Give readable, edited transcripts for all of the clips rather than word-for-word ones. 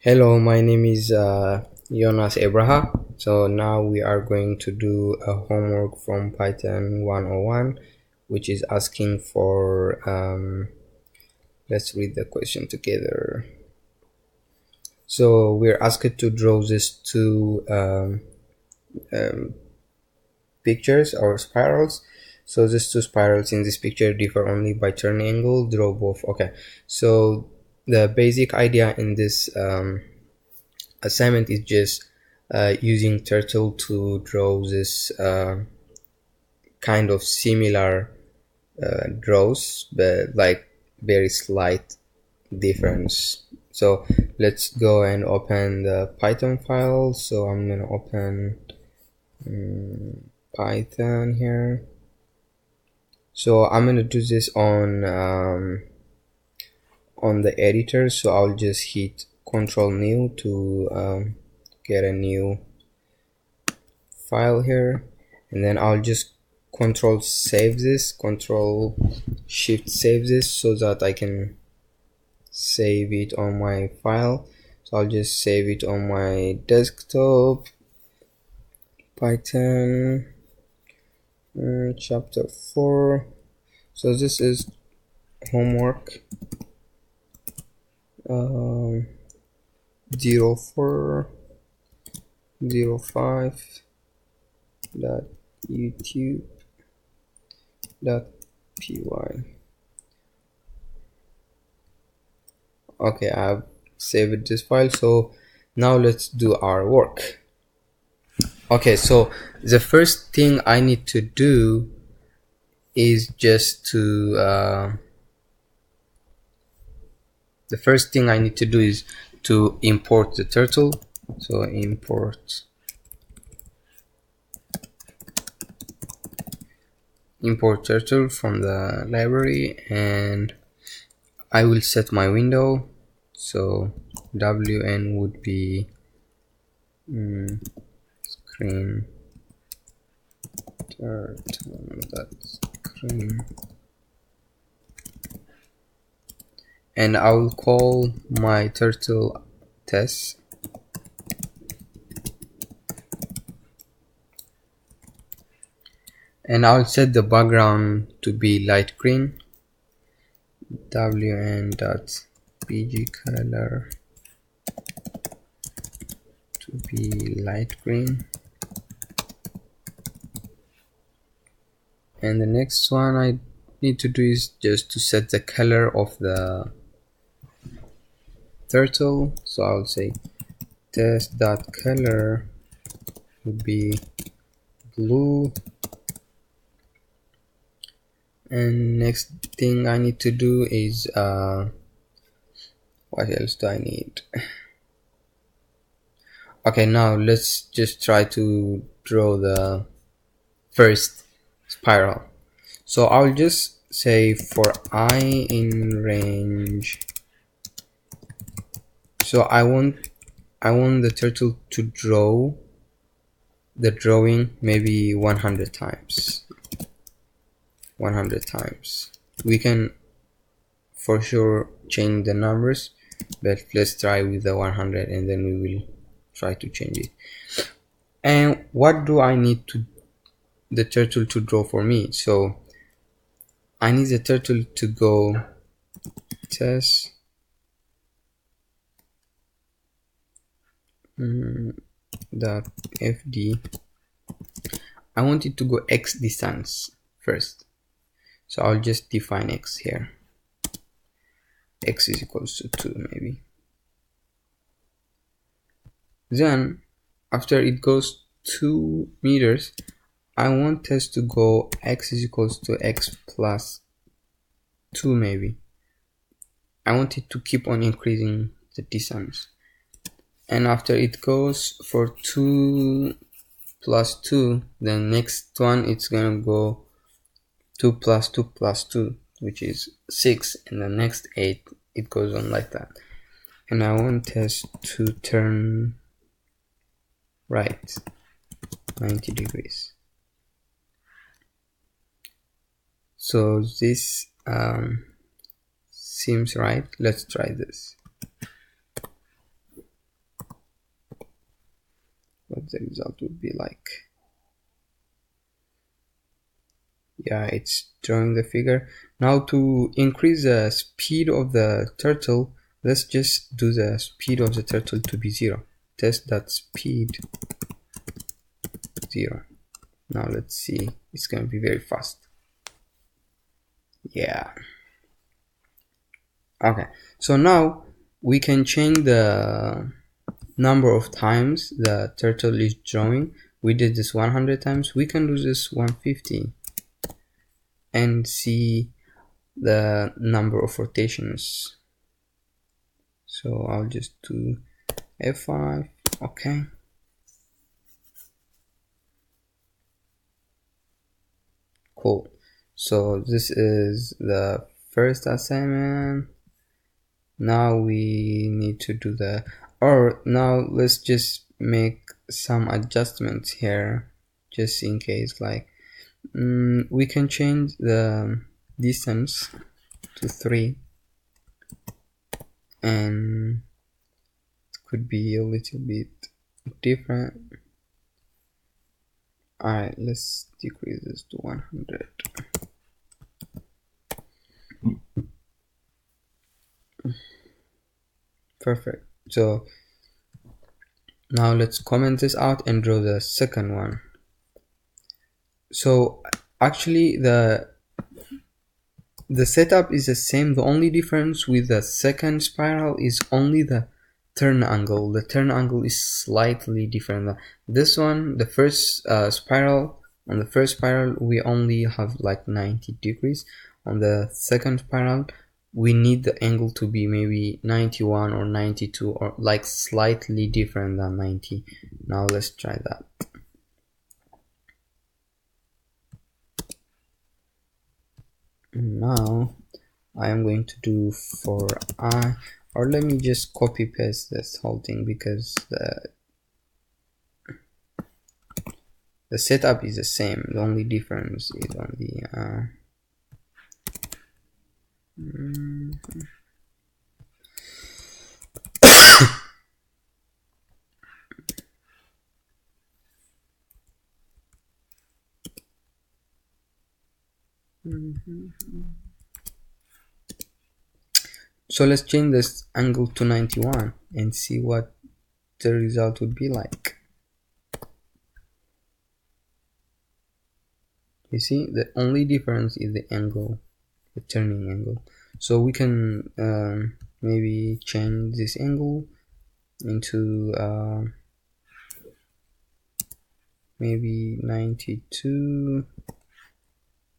Hello, my name is Jonas Ebraha. So now we are going to do a homework from Python 101, which is asking for, let's read the question together. So we're asked to draw these two pictures or spirals. So these two spirals in this picture differ only by turn angle. Draw both. Okay, so the basic idea in this assignment is just using turtle to draw this kind of similar draws, but like very slight difference. So let's go and open the Python file. So I'm gonna open Python here. So I'm gonna do this on the editor. So I'll just hit Control New to get a new file here, and then I'll just control shift save this so that I can save it on my file. So I'll just save it on my desktop. Python chapter 4. So this is homework 0405 .youtube.py. Okay, I've saved this file. So now let's do our work. Okay, so the first thing I need to do is just to the first thing I need to do is to import the turtle. So import turtle from the library, and I will set my window. So wn would be screen turtle.screen, and I will call my turtle test. And I'll set the background to be light green. wn.bgcolor to be light green. And the next one I need to do is just to set the color of the turtle. So I'll say test.color would be blue. And next thing I need to do is what else do I need? Okay, now let's just try to draw the first spiral. So I'll just say for I in range, so I want the turtle to draw the drawing maybe 100 times. We can for sure change the numbers, but let's try with the 100 and then we will try to change it. And what do I need the turtle to draw for me? So I need the turtle to go test .fd. I want it to go x distance first, so I'll just define x here. X is equals to 2 maybe. Then after it goes 2 meters, I want test to go x is equals to x plus 2 maybe. I want it to keep on increasing the distance. And after it goes for 2 plus 2, the next one it's gonna go 2 plus 2 plus 2, which is 6, and the next 8, it goes on like that. And I want test to turn right 90 degrees. So this seems right. Let's try this. the result would be like. Yeah, it's drawing the figure. Now to increase the speed of the turtle, let's just do the speed of the turtle to be 0. Test that speed 0. Now let's see, it's going to be very fast. Yeah. Okay, so now we can change the number of times the turtle is drawing. We did this 100 times. We can do this 150 and see the number of rotations. So I'll just do F5. Okay. Cool. So this is the first assignment. Now we need to do now let's just make some adjustments here, just in case. Like we can change the distance to 3, and it could be a little bit different. Alright, let's decrease this to 100. Perfect. So now let's comment this out and draw the second one. So actually the setup is the same. The only difference with the second spiral is only the turn angle. The turn angle is slightly different. This one, the first spiral, on the first spiral we only have like 90 degrees. On the second spiral we need the angle to be maybe 91 or 92, or like slightly different than 90. Now let's try that. Now I am going to do for I, or let me just copy paste this whole thing, because the setup is the same. The only difference is on the So let's change this angle to 91 and see what the result would be like. You see, the only difference is the angle, the turning angle. So we can maybe change this angle into maybe 92,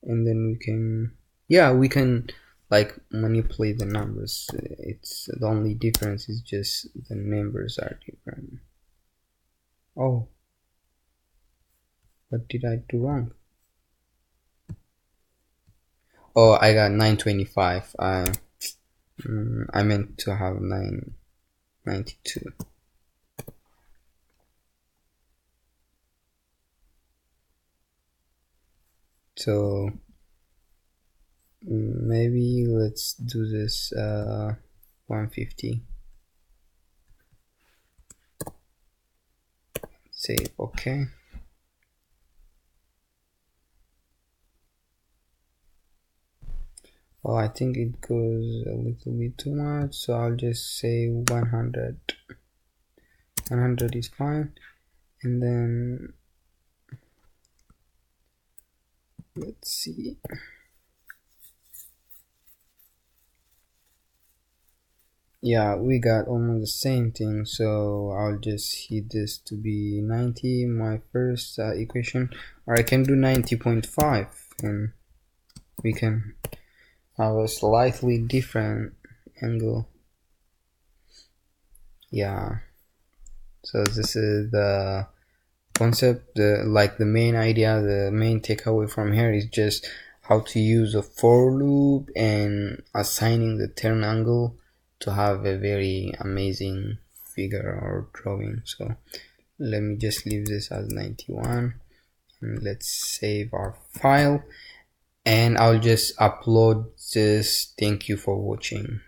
and then we can, yeah, we can like manipulate the numbers. It's the only difference is just the numbers are different. Oh, what did I do wrong? Oh, I got 925. I meant to have 992. So maybe let's do this 150. Save. Okay. Oh, I think it goes a little bit too much, so I'll just say 100. 100 is fine. And then let's see. Yeah, we got almost the same thing, so I'll just hit this to be 90, my first equation, or I can do 90.5, and we can have a slightly different angle. Yeah, so this is the concept. Like the main idea, the main takeaway from here is just how to use a for loop and assigning the turn angle to have a very amazing figure or drawing. So let me just leave this as 91, and let's save our file, and I'll just upload this. Thank you for watching.